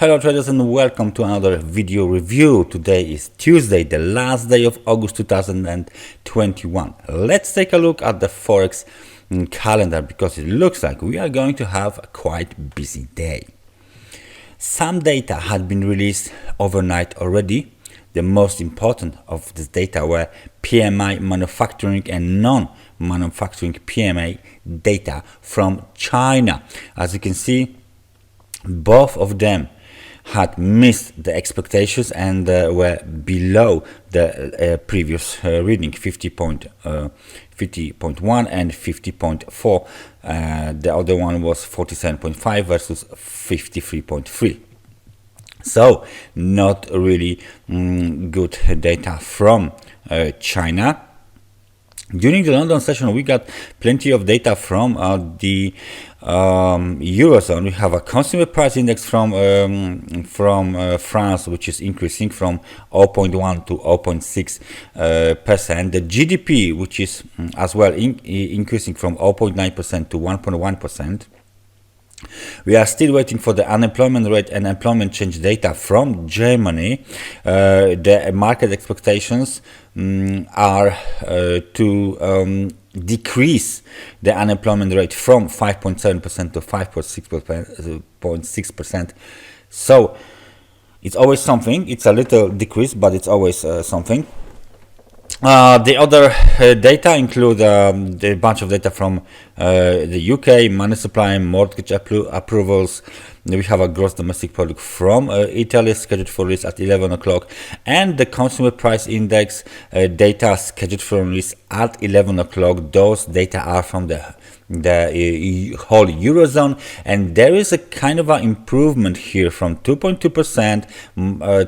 Hello traders and welcome to another video review. Today is Tuesday, the last day of August 2021. Let's take a look at the Forex calendar because it looks like we are going to have a quite busy day. Some data had been released overnight already. The most important of this data were PMI Manufacturing and Non-Manufacturing PMI data from China. As you can see, both of them had missed the expectations and were below the previous reading, 50.1 and 50.4. The other one was 47.5 versus 53.3. So not really good data from China. During the London session, we got plenty of data from the Eurozone. We have a consumer price index from France, which is increasing from 0.1 to 0.6%. The GDP, which is as well increasing from 0.9% to 1.1%. We are still waiting for the unemployment rate and employment change data from Germany. The market expectations are to decrease the unemployment rate from 5.7% to 5.6%. So it's always something. It's a little decrease, but it's always something. The other data include a bunch of data from the UK, money supply, mortgage approvals. We have a gross domestic product from Italy scheduled for release at 11 o'clock, and the consumer price index data scheduled for release at 11 o'clock. Those data are from the whole Eurozone, and there is a kind of an improvement here from 2.2%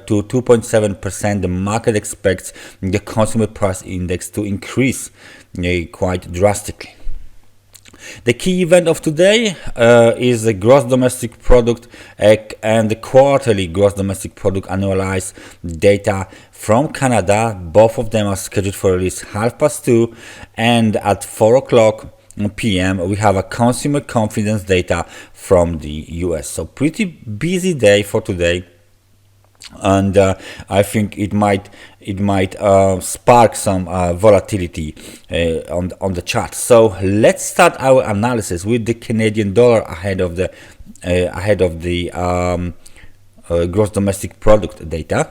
to 2.7%. The market expects the consumer price index to increase quite drastically. The key event of today is the gross domestic product and the quarterly gross domestic product annualized data from Canada. Both of them are scheduled for release 2:30, and at 4 o'clock p.m. we have a consumer confidence data from the US. So pretty busy day for today, and I think it might spark some volatility on the chart. So let's start our analysis with the Canadian dollar ahead of the gross domestic product data.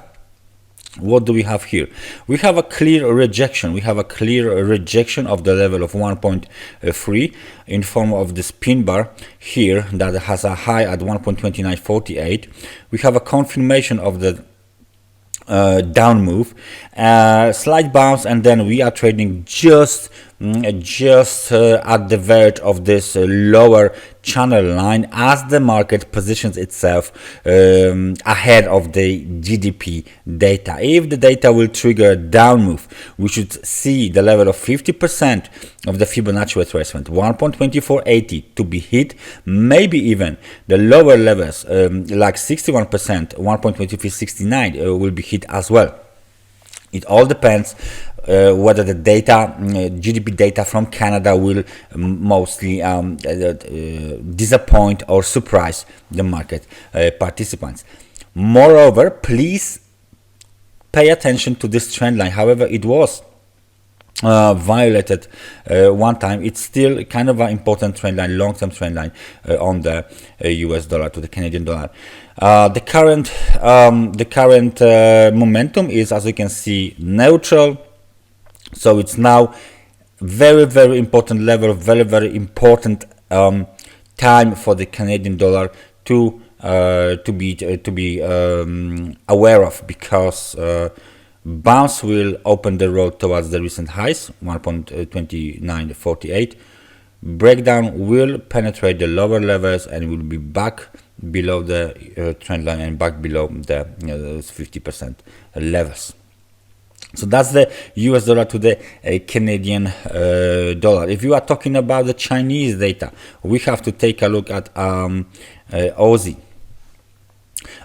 What do we have here? We have a clear rejection. We have a clear rejection of the level of 1.3 in form of this pin bar here that has a high at 1.2948. We have a confirmation of the down move, slight bounce, and then we are trading just at the verge of this lower channel line as the market positions itself ahead of the GDP data. If the data will trigger a down move, we should see the level of 50% of the Fibonacci retracement, 1.2480, to be hit. Maybe even the lower levels like 61%, 1.2369 will be hit as well. It all depends whether the data, GDP data from Canada, will mostly disappoint or surprise the market participants. Moreover, please pay attention to this trend line. However, it was violated one time. It's still kind of an important trend line, long-term trend line on the US dollar to the Canadian dollar. The current momentum is, as you can see, neutral. So it's now very important level, very important time for the Canadian dollar to be aware of, because bounce will open the road towards the recent highs, 1.2948. Breakdown will penetrate the lower levels and will be back below the trend line and back below the 50% levels. So that's the US dollar to the Canadian dollar. If you are talking about the Chinese data, we have to take a look at Aussie.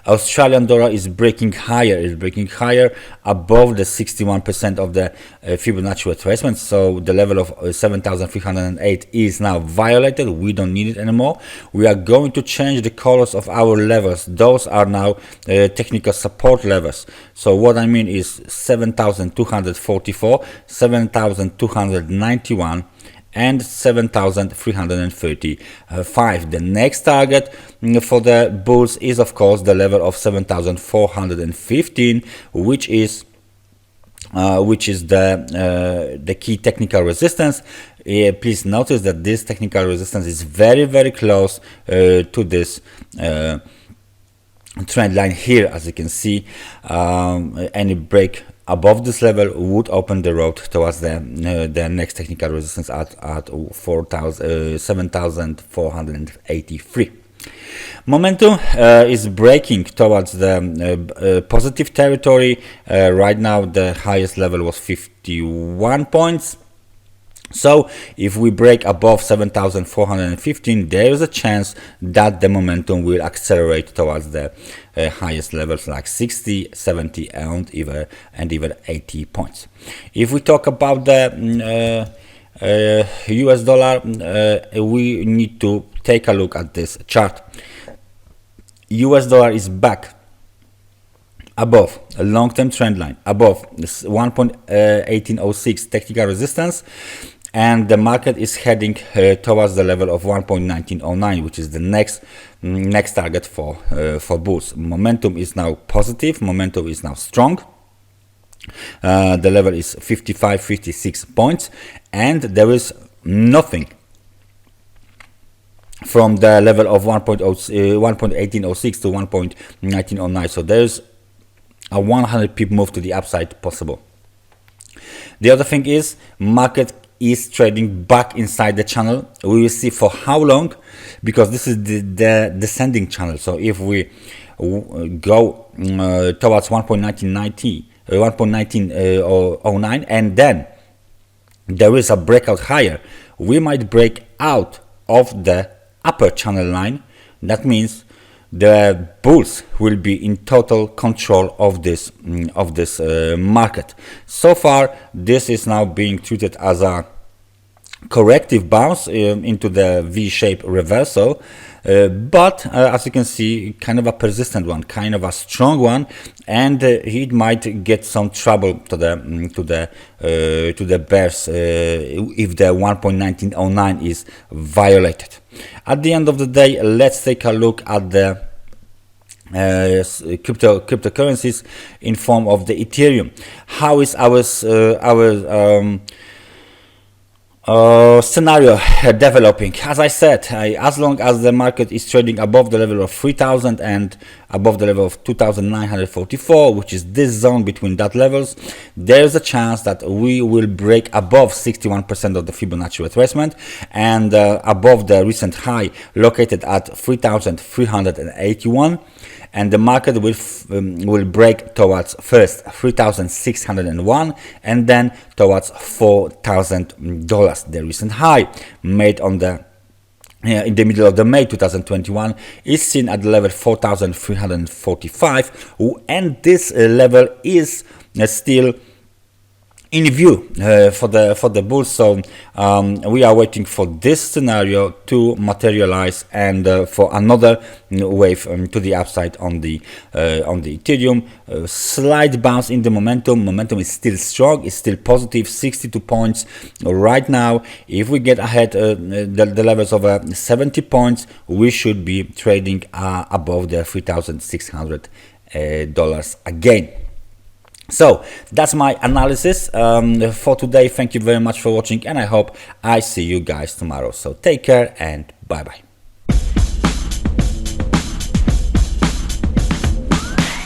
Australian dollar is breaking higher above the 61% of the Fibonacci retracement. So the level of 7,308 is now violated. We don't need it anymore. We are going to change the colors of our levels. Those are now technical support levels. So what I mean is 7,244, 7,291, and 7,335. The next target for the bulls is of course the level of 7,415, which is the key technical resistance. Please notice that this technical resistance is very close to this trend line here. As you can see, any break above this level would open the road towards the next technical resistance at 7,483. Momentum is breaking towards the positive territory. Right now the highest level was 51 points. So if we break above 7,415, there is a chance that the momentum will accelerate towards the highest levels like 60, 70 and even 80 points. If we talk about the US dollar, we need to take a look at this chart. US dollar is back above a long-term trend line, above this 1.1806 technical resistance, and the market is heading towards the level of 1.1909, which is the next target for bulls. Momentum is now positive, momentum is now strong. The level is 56 points, and there is nothing from the level of 1.1806 to 1.1909. So there's a 100 pip move to the upside possible. The other thing is market is trading back inside the channel. We will see for how long, because this is the descending channel. So if we go towards 1.1909 and then there is a breakout higher, we might break out of the upper channel line. That means the bulls will be in total control of this market. So far this is now being treated as a corrective bounce into the V-shaped reversal, but as you can see, kind of a persistent one, kind of a strong one, and it might get some trouble to the bears if the 1.1909 is violated. At the end of the day, let's take a look at the cryptocurrencies in form of the Ethereum. How is our scenario developing? As I said, as long as the market is trading above the level of 3,000 and above the level of 2,944, which is this zone between that levels, there is a chance that we will break above 61% of the Fibonacci retracement and above the recent high located at 3,381. And the market will break towards first 3,601 and then towards $4,000. The recent high made on the in the middle of the May 2021 is seen at the level 4,345, and this level is still in view for the bulls. So we are waiting for this scenario to materialize and for another wave to the upside on the Ethereum. Slight bounce in the momentum is still strong, it's still positive, 62 points right now. If we get ahead the levels of 70 points, we should be trading above the $3,600 again. So that's my analysis for today. Thank you very much for watching, and I hope I see you guys tomorrow. So take care and bye bye.